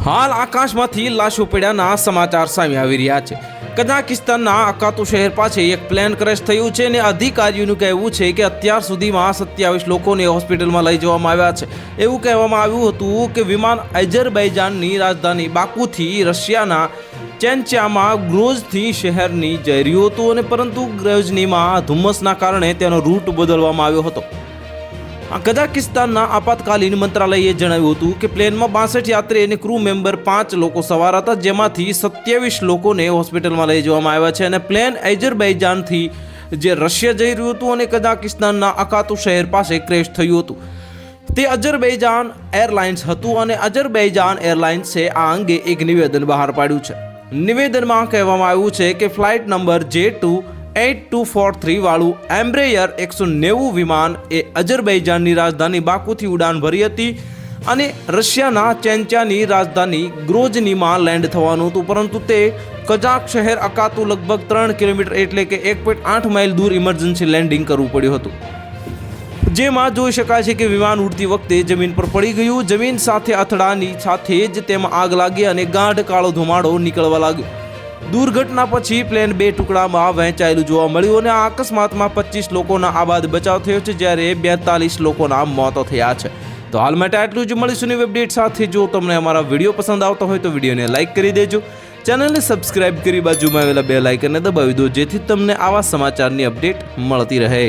હાલ આકાશમાંથી લાશો પડ્યાના સમાચાર સામે આવી રહ્યા છે। કઝાકિસ્તાનના અકાતુ શહેર પાસે એક પ્લેન ક્રેશ થયું છે અને અધિકારીઓનું કહેવું છે કે અત્યાર સુધીમાં 27 લોકોને હોસ્પિટલમાં લઈ જવામાં આવ્યા છે। એવું કહેવામાં આવ્યું હતું કે વિમાન અઝરબૈજાનની રાજધાની બાકુથી રશિયાના ચેન્ચામાં ગ્રોઝથી શહેરની જઈ રહ્યું હતું અને પરંતુ ગ્રોઝનીમાં ધુમ્મસના કારણે તેનો રૂટ બદલવામાં આવ્યો હતો। કઝાકિસ્તાનના આપાતકાલીન મંત્રાલયે જણાવ્યું હતું કે પ્લેનમાં 62 યાત્રી અને ક્રૂ મેમ્બર 5 લોકો સવાર હતા, જેમાંથી 27 લોકોને હોસ્પિટલમાં લઈ જવામાં આવ્યા છે અને પ્લેન અઝરબૈજાનથી જે રશિયા જઈ રહ્યું હતું અને કઝાકિસ્તાનના અકાતુ શહેર પાસે ક્રેશ થયું હતું। તે અઝરબૈજાન એરલાઇન્સ હતું અને અઝરબૈજાન એરલાઇન્સે આ અંગે એક નિવેદન બહાર પાડ્યું છે। નિવેદનમાં કહેવામાં આવ્યું છે કે ફ્લાઇટ નંબર J28243 વાળું એમ્બ્રેયર 190 વિમાન એ અઝરબૈજાનની રાજધાની બાકુથી ઉડાન ભરી હતી અને રશિયાના ચેન્ચાની રાજધાની ગ્રોઝનીમાં લેન્ડ થવાનું હતું, પરંતુ તે કઝાક શહેર અકાતુ લગભગ 3 કિલોમીટર એટલે કે 1.8 માઇલ દૂર ઇમરજન્સી લેન્ડિંગ કરવું પડ્યું હતું, જેમાં જોઈ શકાય છે કે વિમાન ઉડતી વખતે જમીન પર પડી ગયું। જમીન સાથે અથડાની સાથે જ તેમાં આગ લાગી અને ગાઢ કાળો ધુમાડો નીકળવા લાગ્યો। દુર્ઘટના પછી પ્લેન 2 ટુકડામાં વહેંચાયેલું જોવા મળ્યું અને આ અકસ્માતમાં 25 લોકોના આબાદ બચાવ થયો છે, જ્યારે 42 લોકોના મોત થયા છે। તો હાલ માટે આટલું જ। મળીશું નવી અપડેટ સાથે। જો તમને અમારા વિડીયો પસંદ આવતો હોય તો વિડીયોને લાઇક કરી દેજો, ચેનલને સબસ્ક્રાઇબ કરી બાજુમાં આવેલા બેલ આઇકનને દબાવી દો, જેથી તમને આવા સમાચારની અપડેટ મળતી રહે।